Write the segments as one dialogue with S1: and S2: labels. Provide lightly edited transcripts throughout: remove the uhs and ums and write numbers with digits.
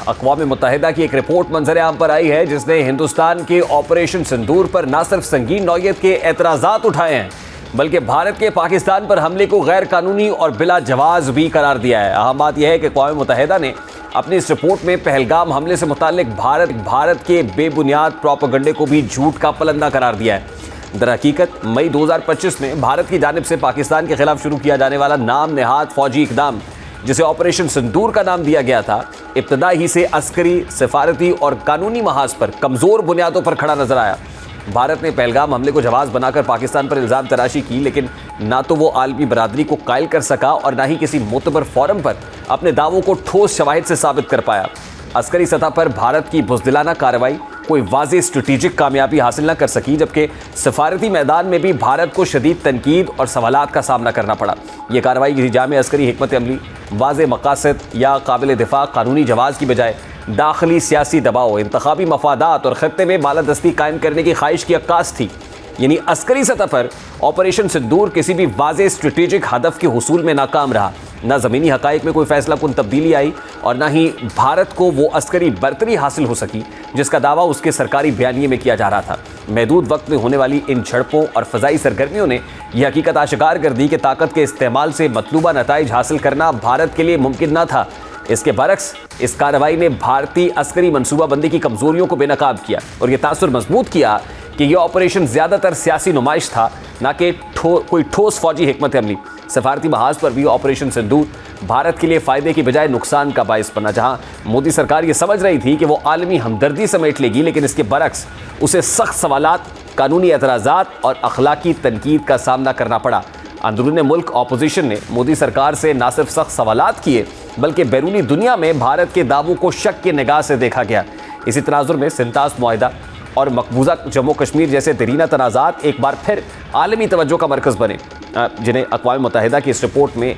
S1: اقوام متحدہ کی ایک رپورٹ منظر عام پر آئی ہے جس نے ہندوستان کے آپریشن سندور پر نہ صرف سنگین نوعیت کے اعتراضات اٹھائے ہیں بلکہ بھارت کے پاکستان پر حملے کو غیر قانونی اور بلا جواز بھی قرار دیا ہے۔ اہم بات یہ ہے کہ اقوام متحدہ نے اپنی اس رپورٹ میں پہلگام حملے سے متعلق بھارت کے بے بنیاد پروپیگنڈے کو بھی جھوٹ کا پلندہ قرار دیا ہے۔ در حقیقت مئی 2025 میں بھارت کی جانب سے پاکستان کے خلاف شروع کیا جانے والا نام نہاد فوجی اقدام جسے آپریشن سندور کا نام دیا گیا تھا، ابتدا ہی سے عسکری، سفارتی اور قانونی محاذ پر کمزور بنیادوں پر کھڑا نظر آیا۔ بھارت نے پہلگام حملے کو جواز بنا کر پاکستان پر الزام تراشی کی، لیکن نہ تو وہ عالمی برادری کو قائل کر سکا اور نہ ہی کسی معتبر فورم پر اپنے دعووں کو ٹھوس شواہد سے ثابت کر پایا۔ عسکری سطح پر بھارت کی بزدلانہ کارروائی کوئی واضح اسٹریٹجک کامیابی حاصل نہ کر سکی، جبکہ سفارتی میدان میں بھی بھارت کو شدید تنقید اور سوالات کا سامنا کرنا پڑا۔ یہ کارروائی کسی جامع عسکری حکمت عملی، واضح مقاصد یا قابل دفاع قانونی جواز کی بجائے داخلی سیاسی دباؤ، انتخابی مفادات اور خطے میں بالادستی قائم کرنے کی خواہش کی عکاس تھی۔ یعنی عسکری سطح پر آپریشن سندور کسی بھی واضح اسٹریٹجک ہدف کے حصول میں ناکام رہا۔ نہ زمینی حقائق میں کوئی فیصلہ کن تبدیلی آئی اور نہ ہی بھارت کو وہ عسکری برتری حاصل ہو سکی جس کا دعویٰ اس کے سرکاری بیانیے میں کیا جا رہا تھا۔ محدود وقت میں ہونے والی ان جھڑپوں اور فضائی سرگرمیوں نے یہ حقیقت آشکار کر دی کہ طاقت کے استعمال سے مطلوبہ نتائج حاصل کرنا بھارت کے لیے ممکن نہ تھا۔ اس کے برعکس اس کارروائی نے بھارتی عسکری منصوبہ بندی کی کمزوریوں کو بے نقاب کیا اور یہ تاثر مضبوط کیا کہ یہ آپریشن زیادہ تر سیاسی نمائش تھا، نہ کہ کوئی ٹھوس فوجی حکمت عملی۔ سفارتی محاذ پر بھی آپریشن سندور بھارت کے لیے فائدے کی بجائے نقصان کا باعث بنا۔ جہاں مودی سرکار یہ سمجھ رہی تھی کہ وہ عالمی ہمدردی سمیٹ لے گی، لیکن اس کے برعکس اسے سخت سوالات، قانونی اعتراضات اور اخلاقی تنقید کا سامنا کرنا پڑا۔ اندرون ملک اپوزیشن نے مودی سرکار سے نہ صرف سخت سوالات کیے بلکہ بیرونی دنیا میں بھارت کے دعووں کو شک کی نگاہ سے دیکھا گیا۔ اسی تناظر میں سنتاس معاہدہ اور مقبوضہ جموں کشمیر جیسے دیرینہ تنازعات ایک بار پھر عالمی توجہ کا مرکز بنے، جنہیں اقوام متحدہ کی اس رپورٹ میں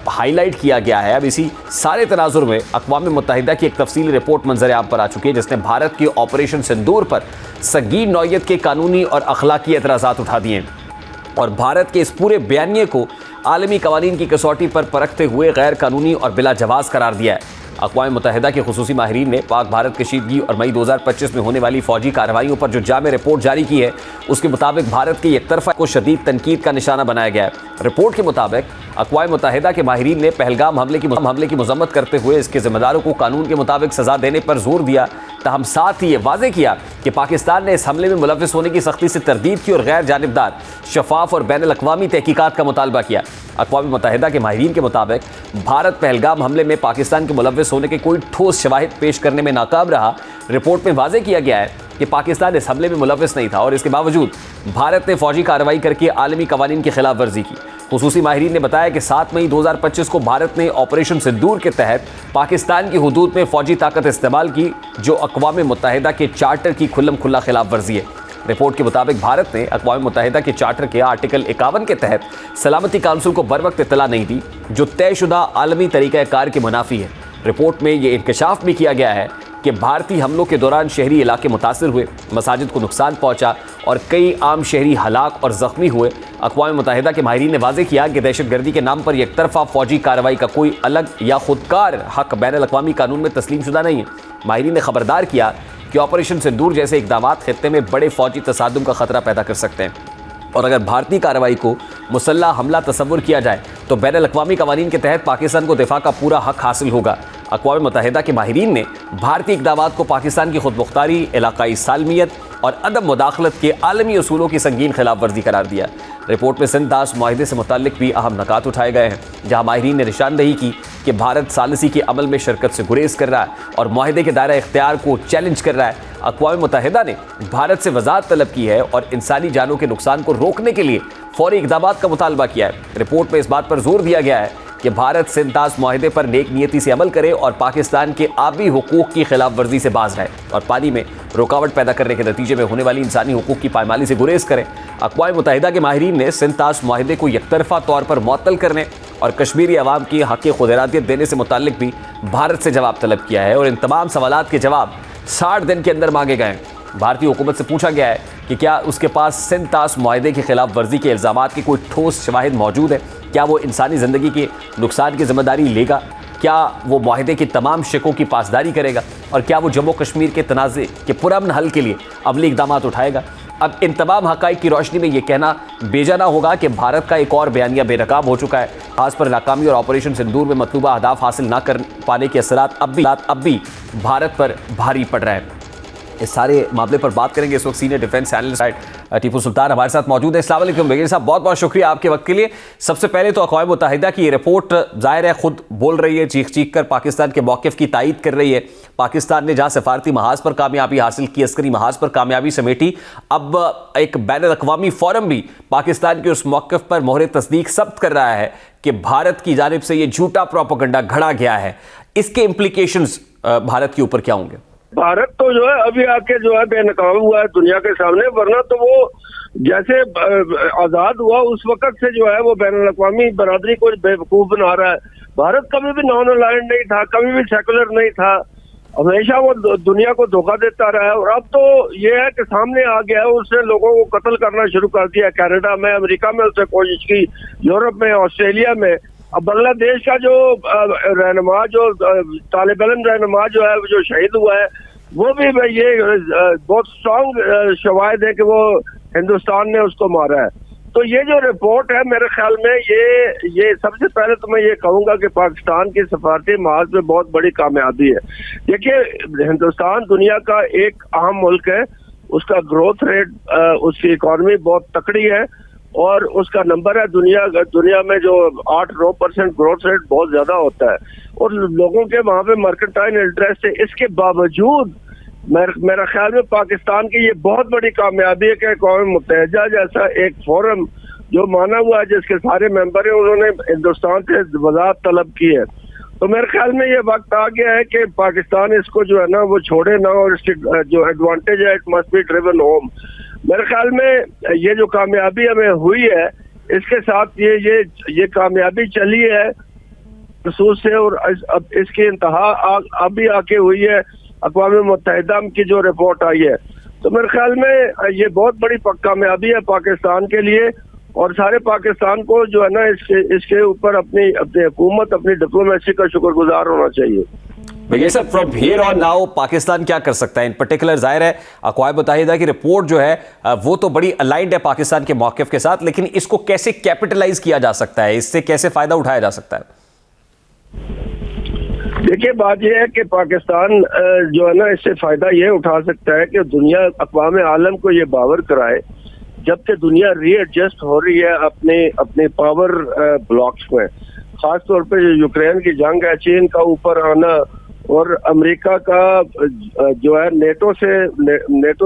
S1: ہائی لائٹ کیا گیا ہے۔ اب اسی سارے تناظر میں اقوام متحدہ کی ایک تفصیلی رپورٹ منظر عام پر آ چکی ہے جس نے بھارت کی آپریشن سندور پر سنگین نوعیت کے قانونی اور اخلاقی اعتراضات اٹھا دیے ہیں اور بھارت کے اس پورے بیانیے کو عالمی قوانین کی کسوٹی پر پرکھتے ہوئے غیر قانونی اور بلا جواز قرار دیا ہے۔ اقوام متحدہ کے خصوصی ماہرین نے پاک بھارت کشیدگی اور مئی 2025 میں ہونے والی فوجی کارروائیوں پر جو جامع رپورٹ جاری کی ہے اس کے مطابق بھارت کے یک طرفہ کو شدید تنقید کا نشانہ بنایا گیا ہے۔ رپورٹ کے مطابق اقوام متحدہ کے ماہرین نے پہلگام حملے کی مذمت کرتے ہوئے اس کے ذمہ داروں کو قانون کے مطابق سزا دینے پر زور دیا، تاہم ساتھ ہی یہ واضح کیا کہ پاکستان نے اس حملے میں ملوث ہونے کی سختی سے تردید کی اور غیر جانبدار، شفاف اور بین الاقوامی تحقیقات کا مطالبہ کیا۔ اقوام متحدہ کے ماہرین کے مطابق بھارت پہلگام حملے میں پاکستان کے ملوث ہونے کے کوئی ٹھوس شواہد پیش کرنے میں ناکام رہا۔ رپورٹ میں واضح کیا گیا ہے کہ پاکستان اس حملے میں ملوث نہیں تھا اور اس کے باوجود بھارت نے فوجی کارروائی کر کے عالمی قوانین کی خلاف ورزی کی۔ خصوصی ماہرین نے بتایا کہ 7 مئی 2025 کو بھارت نے آپریشن سندور کے تحت پاکستان کی حدود میں فوجی طاقت استعمال کی، جو اقوام متحدہ کے چارٹر کی کھلم کھلا خلاف ورزی ہے۔ رپورٹ کے مطابق بھارت نے اقوام متحدہ کے چارٹر کے آرٹیکل 51 کے تحت سلامتی کونسل کو بروقت اطلاع نہیں دی، جو طے شدہ عالمی طریقہ کار کے منافی ہے۔ رپورٹ میں یہ انکشاف بھی کیا گیا ہے کہ بھارتی حملوں کے دوران شہری علاقے متاثر ہوئے، مساجد کو نقصان پہنچا اور کئی عام شہری ہلاک اور زخمی ہوئے۔ اقوام متحدہ کے ماہرین نے واضح کیا کہ دہشت گردی کے نام پر یک طرفہ فوجی کارروائی کا کوئی الگ یا خودکار حق بین الاقوامی قانون میں تسلیم شدہ نہیں ہے۔ ماہرین نے خبردار کیا کہ آپریشن سندور جیسے اقدامات خطے میں بڑے فوجی تصادم کا خطرہ پیدا کر سکتے ہیں اور اگر بھارتی کارروائی کو مسلح حملہ تصور کیا جائے تو بین الاقوامی قوانین کے تحت پاکستان کو دفاع کا پورا حق حاصل ہوگا۔ اقوام متحدہ کے ماہرین نے بھارتی اقدامات کو پاکستان کی خود مختاری، علاقائی سالمیت اور عدم مداخلت کے عالمی اصولوں کی سنگین خلاف ورزی قرار دیا۔ رپورٹ میں سنتاس معاہدے سے متعلق بھی اہم نکات اٹھائے گئے ہیں، جہاں ماہرین نے نشاندہی کی کہ بھارت ثالثی کے عمل میں شرکت سے گریز کر رہا ہے اور معاہدے کے دائرہ اختیار کو چیلنج کر رہا ہے۔ اقوام متحدہ نے بھارت سے وضاحت طلب کی ہے اور انسانی جانوں کے نقصان کو روکنے کے لیے فوری اقدامات کا مطالبہ کیا ہے۔ رپورٹ میں اس بات پر زور دیا گیا ہے کہ بھارت سنتاس معاہدے پر نیک نیتی سے عمل کرے اور پاکستان کے آبی حقوق کی خلاف ورزی سے باز رہے اور پانی میں رکاوٹ پیدا کرنے کے نتیجے میں ہونے والی انسانی حقوق کی پائمالی سے گریز کریں۔ اقوام متحدہ کے ماہرین نے سنتاس معاہدے کو یک طرفہ طور پر معطل کرنے اور کشمیری عوام کی حق خود ارادیت دینے سے متعلق بھی بھارت سے جواب طلب کیا ہے اور ان تمام سوالات کے جواب 60 دن کے اندر مانگے گئے ہیں۔ بھارتی حکومت سے پوچھا گیا ہے کہ کیا اس کے پاس سنتاس معاہدے کی خلاف ورزی کے الزامات کی کوئی ٹھوس شواہد موجود ہے، کیا وہ انسانی زندگی کے نقصان کی ذمہ داری لے گا۔ کیا وہ معاہدے کی تمام شقوں کی پاسداری کرے گا اور کیا وہ جموں کشمیر کے تنازع کے پرامن حل کے لیے عملی اقدامات اٹھائے گا؟ اب ان تمام حقائق کی روشنی میں یہ کہنا بیجا نہ ہوگا کہ بھارت کا ایک اور بیانیہ بے نقاب ہو چکا ہے، خاص پر ناکامی اور آپریشن سندور میں مطلوبہ اہداف حاصل نہ کر پانے کے اثرات اب بھی بھارت پر بھاری پڑ رہا ہے۔ اس سارے معاملے پر بات کریں گے اس وقت senior defence analyst Tipu Sultan ہمارے ساتھ موجود ہیں۔ السلام علیکم وزیر صاحب، بہت بہت شکریہ آپ کے وقت کے لیے۔ سب سے پہلے تو اقوام متحدہ کی یہ رپورٹ ظاہر ہے خود بول رہی ہے، چیخ چیخ کر پاکستان کے موقف کی تائید کر رہی ہے۔ پاکستان نے جہاں سفارتی محاذ پر کامیابی حاصل کی، عسکری محاذ پر کامیابی سمیٹی، اب ایک بین الاقوامی فورم بھی پاکستان کے اس موقف پر مہر تصدیق ثبت کر رہا ہے کہ بھارت کی جانب سے یہ جھوٹا پروپیگنڈا گھڑا گیا ہے۔ اس کے امپلیکیشنز بھارت کے اوپر کیا ہوں گے؟
S2: بھارت تو جو ہے ابھی آ کے جو ہے بے نقاب ہوا ہے دنیا کے سامنے، ورنہ تو وہ جیسے آزاد ہوا اس وقت سے جو ہے وہ بین الاقوامی برادری کو بیوقوف بنا رہا ہے۔ بھارت کبھی بھی نان الائنڈ نہیں تھا، کبھی بھی سیکولر نہیں تھا، ہمیشہ وہ دنیا کو دھوکہ دیتا رہا ہے، اور اب تو یہ ہے کہ سامنے آ گیا ہے، اس نے لوگوں کو قتل کرنا شروع کر دیا۔ کینیڈا میں، امریکہ میں اس نے کوشش کی، یورپ میں، آسٹریلیا میں۔ اب بنگلہ دیش کا جو رہنما، جو طالب علم رہنما جو ہے جو شہید ہوا ہے، وہ بھی یہ بہت اسٹرانگ شواہد ہے کہ وہ ہندوستان نے اس کو مارا ہے۔ تو یہ جو رپورٹ ہے میرے خیال میں یہ سب سے پہلے تو میں یہ کہوں گا کہ پاکستان کی سفارتی محاذ میں بہت بڑی کامیابی ہے۔ دیکھیے، ہندوستان دنیا کا ایک اہم ملک ہے، اس کا گروتھ ریٹ، اس کی اکانومی بہت تکڑی ہے، اور اس کا نمبر ہے دنیا میں جو 8-9% گروتھ ریٹ بہت زیادہ ہوتا ہے، اور لوگوں کے وہاں پہ مرکنٹائل انٹرسٹ ہے۔ اس کے باوجود میرا خیال میں پاکستان کی یہ بہت بڑی کامیابی ہے کہ اقوام متحدہ جیسا ایک فورم جو مانا ہوا ہے، جس کے سارے ممبر ہیں، انہوں نے ہندوستان سے وضاحت طلب کی ہے۔ تو میرے خیال میں یہ وقت آ گیا ہے کہ پاکستان اس کو جو ہے نا وہ چھوڑے نہ، اور اس کی جو ایڈوانٹیج ہے it must be driven home. میرے خیال میں یہ جو کامیابی ہمیں ہوئی ہے، اس کے ساتھ یہ کامیابی چلی ہے خصوص سے، اور اب اس کی انتہا ابھی آ کے ہوئی ہے اقوام متحدہ کی جو رپورٹ آئی ہے۔ تو میرے خیال میں یہ بہت بڑی کامیابی ہے پاکستان کے لیے، اور سارے پاکستان کو جو ہے نا اس کے اوپر اپنی حکومت، اپنی ڈپلومیسی کا شکر گزار ہونا چاہیے۔
S1: یہ سب from here on now Pakistan کیا کر سکتا ہے؟ ان پرٹیکولر ظاہر ہے اقوام متحدہ کی رپورٹ جو ہے وہ تو بڑی الائنڈ ہے پاکستان کے موقف کے ساتھ، لیکن اس کو کیسے کیپٹلائز کیا جا سکتا ہے؟ اس سے کیسے فائدہ اٹھایا جا سکتا ہے؟
S2: دیکھیے، بات یہ ہے کہ پاکستان جو ہے نا اس سے فائدہ یہ اٹھا سکتا ہے کہ دنیا، اقوام عالم کو یہ باور کرائے، جبکہ دنیا ری ایڈجسٹ ہو رہی ہے اپنے پاور بلاکس میں، خاص طور پہ یوکرین کی جنگ ہے، چین کا اوپر آنا، اور امریکہ کا جو ہے نیٹو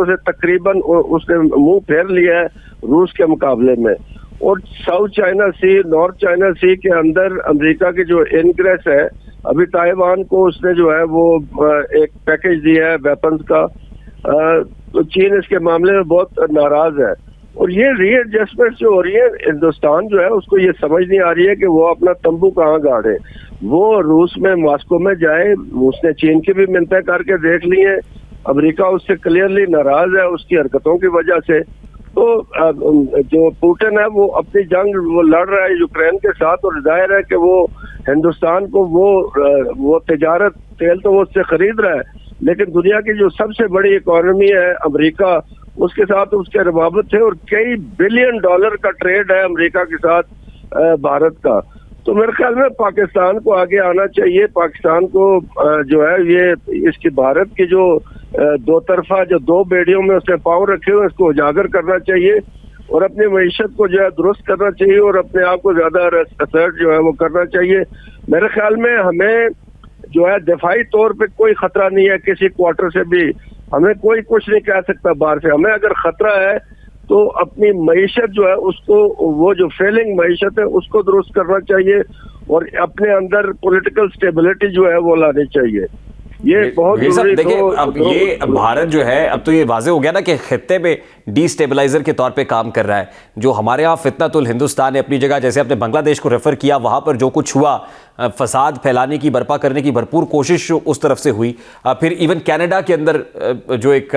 S2: سے تقریباً اس نے منہ پھیر لیا ہے روس کے مقابلے میں، اور south China Sea, north China Sea کے اندر امریکہ کی جو انگریس ہے، ابھی تائیوان کو اس نے جو ہے وہ ایک پیکج دیا ہے ویپنز کا، تو چین اس کے معاملے میں بہت ناراض ہے، اور یہ ری ایڈجسٹمنٹ جو ہو رہی ہے، ہندوستان جو ہے اس کو یہ سمجھ نہیں آ رہی ہے کہ وہ اپنا تمبو کہاں گاڑے۔ وہ روس میں، ماسکو میں جائے، اس نے چین کی بھی منتیں کر کے دیکھ لی ہیں، امریکہ اس سے کلیئرلی ناراض ہے اس کی حرکتوں کی وجہ سے۔ تو جو پوٹن ہے وہ اپنی جنگ وہ لڑ رہا ہے یوکرین کے ساتھ، اور ظاہر ہے کہ وہ ہندوستان کو وہ تجارت تیل تو وہ اس سے خرید رہا ہے، لیکن دنیا کی جو سب سے بڑی اکانومی ہے امریکہ، اس کے ساتھ اس کے روابط ہے، اور کئی بلین ڈالر کا ٹریڈ ہے امریکہ کے ساتھ بھارت کا۔ تو میرے خیال میں پاکستان کو آگے آنا چاہیے، پاکستان کو جو ہے یہ اس کی بھارت کی جو دو طرفہ جو دو بیڑیوں میں اس نے پاؤں رکھے ہوئے، اس کو اجاگر کرنا چاہیے، اور اپنی معیشت کو جو ہے درست کرنا چاہیے، اور اپنے آپ کو زیادہ اسرٹ جو ہے وہ کرنا چاہیے۔ میرے خیال میں ہمیں جو ہے دفاعی طور پہ کوئی خطرہ نہیں ہے کسی کوارٹر سے بھی، ہمیں کوئی کچھ نہیں کہہ سکتا باہر سے۔ ہمیں اگر خطرہ ہے تو اپنی معیشت جو ہے اس کو، وہ جو فیلنگ معیشت ہے اس کو درست کرنا چاہیے، اور اپنے اندر پولیٹیکل سٹیبلٹی جو ہے وہ لانی چاہیے۔ یہ بہت ضروری۔
S1: دیکھیں اب یہ بھارت جو ہے اب تو یہ واضح ہو گیا نا کہ خطے میں ڈی سٹیبلائزر کے طور پہ کام کر رہا ہے۔ جو ہمارے ہاں فتنۃ الہندوستان ہے اپنی جگہ، جیسے آپ نے بنگلہ دیش کو ریفر کیا، وہاں پر جو کچھ ہوا، فساد پھیلانے کی، برپا کرنے کی بھرپور کوشش اس طرف سے ہوئی، پھر ایون کینیڈا کے اندر جو ایک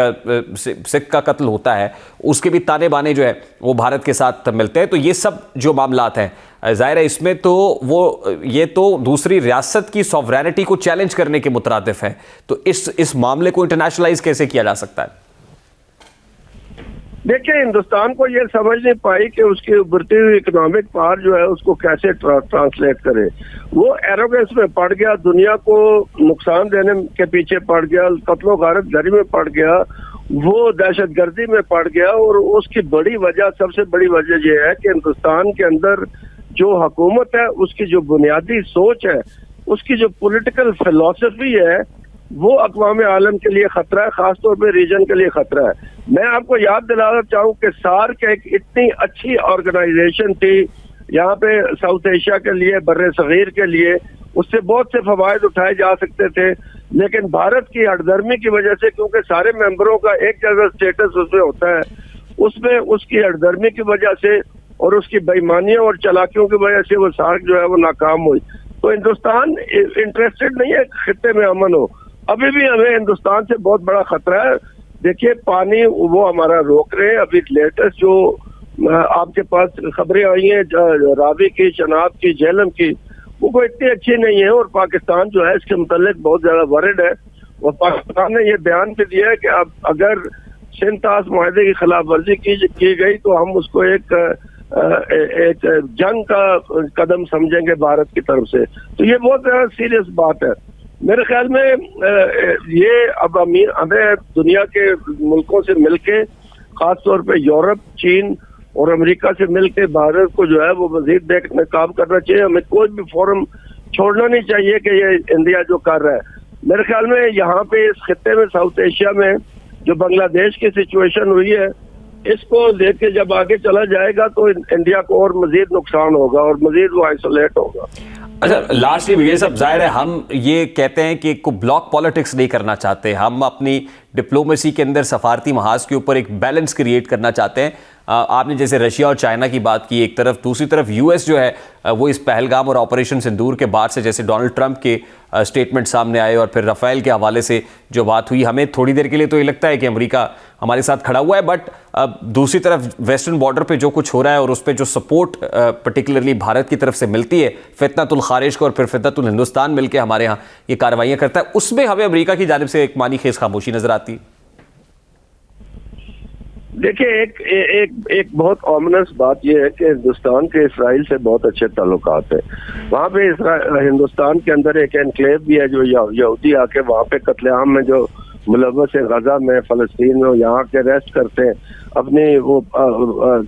S1: سکھ کا قتل ہوتا ہے، اس کے بھی تانے بانے جو ہے وہ بھارت کے ساتھ ملتے ہیں۔ تو یہ سب جو معاملات ہیں ظاہر ہے اس میں تو یہ تو دوسری ریاست کی سوورینٹی کو چیلنج کرنے کے مترادف ہے، تو اس معاملے کو انٹرنیشنلائز کیسے کیا جا سکتا ہے؟
S2: دیکھیں، ہندوستان کو یہ سمجھ نہیں پائی کہ اس کی ابھرتی ہوئی اکنامک پاور جو ہے اس کو کیسے ٹرانسلیٹ کرے. وہ ایروگنس میں پڑ گیا، دنیا کو نقصان دینے کے پیچھے پڑ گیا، قتل و غارت گری میں پڑ گیا، وہ دہشت گردی میں پڑ گیا. اور اس کی بڑی وجہ، سب سے بڑی وجہ یہ ہے کہ ہندوستان کے اندر جو حکومت ہے اس کی جو بنیادی سوچ ہے، اس کی جو پولیٹیکل فلسفی ہے، وہ اقوام عالم کے لیے خطرہ ہے، خاص طور پہ ریجن کے لیے خطرہ ہے. میں آپ کو یاد دلانا چاہوں کہ سارک ایک اتنی اچھی آرگنائزیشن تھی یہاں پہ ساؤتھ ایشیا کے لیے، بر صغیر کے لیے، اس سے بہت سے فوائد اٹھائے جا سکتے تھے، لیکن بھارت کی ہٹ درمی کی وجہ سے، کیونکہ سارے ممبروں کا ایک جیسا اسٹیٹس اس میں ہوتا ہے، اس میں اس کی ہٹ درمی کی وجہ سے اور اس کی بےایمانیوں اور چالاکیوں کی وجہ سے وہ سارک جو ہے وہ ناکام ہوئی. تو ہندوستان انٹرسٹڈ نہیں ہے خطے میں امن ہو. ابھی بھی ہمیں ہندوستان سے بہت بڑا خطرہ ہے. دیکھیے، پانی وہ ہمارا روک رہے ہیں. ابھی لیٹسٹ جو آپ کے پاس خبریں آئی ہیں راوی کی، چناب کی، جہلم کی، وہ کوئی اتنی اچھی نہیں ہے، اور پاکستان جو ہے اس کے متعلق بہت زیادہ ورڈ ہے. اور پاکستان نے یہ بیان بھی دیا ہے کہ اب اگر سندھ طاس معاہدے کی خلاف ورزی کی گئی تو ہم اس کو ایک جنگ کا قدم سمجھیں گے بھارت کی طرف سے. تو یہ بہت زیادہ سیریس بات ہے. میرے خیال میں یہ اب ہمیں دنیا کے ملکوں سے مل کے، خاص طور پہ یورپ، چین اور امریکہ سے مل کے بھارت کو جو ہے وہ مزید دیکھنے کام کرنا چاہیے. ہمیں کوئی بھی فورم چھوڑنا نہیں چاہیے کہ یہ انڈیا جو کر رہا ہے. میرے خیال میں یہاں پہ اس خطے میں، ساؤتھ ایشیا میں جو بنگلہ دیش کی سچویشن ہوئی ہے، اس کو لے کے جب آگے چلا جائے گا تو انڈیا کو اور مزید نقصان ہوگا اور مزید وہ آئسولیٹ ہوگا.
S1: اچھا، لاسٹلی یہ سب ظاہر ہے ہم یہ کہتے ہیں کہ کوئی بلاک پالیٹکس نہیں کرنا چاہتے، ہم اپنی ڈپلومیسی کے اندر سفارتی محاذ کے اوپر ایک بیلنس کریٹ کرنا چاہتے ہیں. آپ نے جیسے رشیا اور چائنا کی بات کی ایک طرف، دوسری طرف یو ایس جو ہے وہ اس پہلگام اور آپریشن سندور کے بعد سے، جیسے ڈونلڈ ٹرمپ کے سٹیٹمنٹ سامنے آئے اور پھر رافیل کے حوالے سے جو بات ہوئی، ہمیں تھوڑی دیر کے لیے تو یہ لگتا ہے کہ امریکہ ہمارے ساتھ کھڑا ہوا ہے، بٹ دوسری طرف ویسٹرن بارڈر پہ جو کچھ ہو رہا ہے اور اس پہ جو سپورٹ پرٹیکولرلی بھارت کی طرف سے ملتی ہے، فتنۃ الخارج کو اور پھر فتنۃ الہندوستان مل کے ہمارے ہاں یہ کارروائیاں کرتا ہے، اس میں ہمیں امریکہ کی جانب سے ایک معنی خیز خاموشی نظر آتی ہے.
S2: دیکھیں، ایک بہت اومنس بات یہ ہے کہ ہندوستان کے اسرائیل سے بہت اچھے تعلقات ہیں. وہاں پہ ہندوستان کے اندر ایک انکلیو بھی ہے جو یہودی آ کے وہاں پہ قتل عام میں جو ملوث ہے، غزہ میں، فلسطین میں، یہاں کے ریسٹ کرتے ہیں، اپنی وہ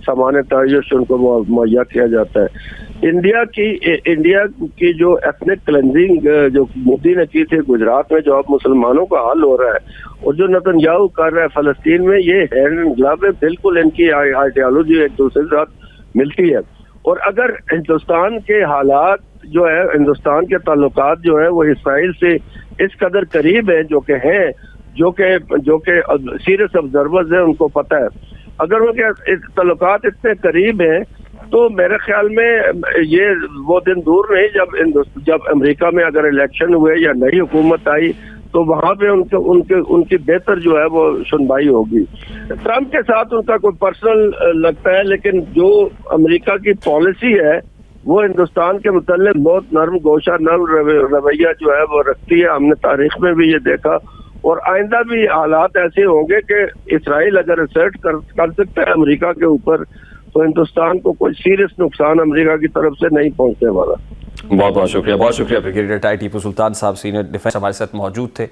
S2: سامان تعیش ان کو مہیا کیا جاتا ہے. انڈیا کی جو ایتھنک کلینزنگ جو مودی نے کی تھی گجرات میں، جو اب مسلمانوں کا حل ہو رہا ہے، اور جو نتنیاہو کر رہا ہے فلسطین میں، یہ ہینڈ اینڈ گلو ہے. بالکل ان کی آئیڈیالوجی ایک دوسرے کے ساتھ ملتی ہے. اور اگر ہندوستان کے حالات جو ہے، ہندوستان کے تعلقات جو ہے وہ اسرائیل سے اس قدر قریب ہیں، جو کہ سیریس آبزرورز ہیں، ان کو پتہ ہے، اگر ان کے تعلقات اتنے قریب ہیں تو میرے خیال میں یہ وہ دن دور نہیں جب امریکہ میں اگر الیکشن ہوئے یا نئی حکومت آئی تو وہاں پہ ان کی بہتر جو ہے وہ سنوائی ہوگی. ٹرمپ کے ساتھ ان کا کوئی پرسنل لگتا ہے، لیکن جو امریکہ کی پالیسی ہے وہ ہندوستان کے متعلق بہت نرم گوشہ، نرم رویہ جو ہے وہ رکھتی ہے. ہم نے تاریخ میں بھی یہ دیکھا، اور آئندہ بھی حالات ایسے ہوں گے کہ اسرائیل اگر اسرٹ کر سکتا ہے امریکہ کے اوپر تو ہندوستان کو کوئی سیریس نقصان امریکہ کی طرف سے نہیں پہنچنے والا.
S1: بہت بہت شکریہ، بہت شکریہ. بریگیڈیئر ٹائی ٹیپو سلطان صاحب، سینئر ڈیفینس ہمارے ساتھ موجود تھے.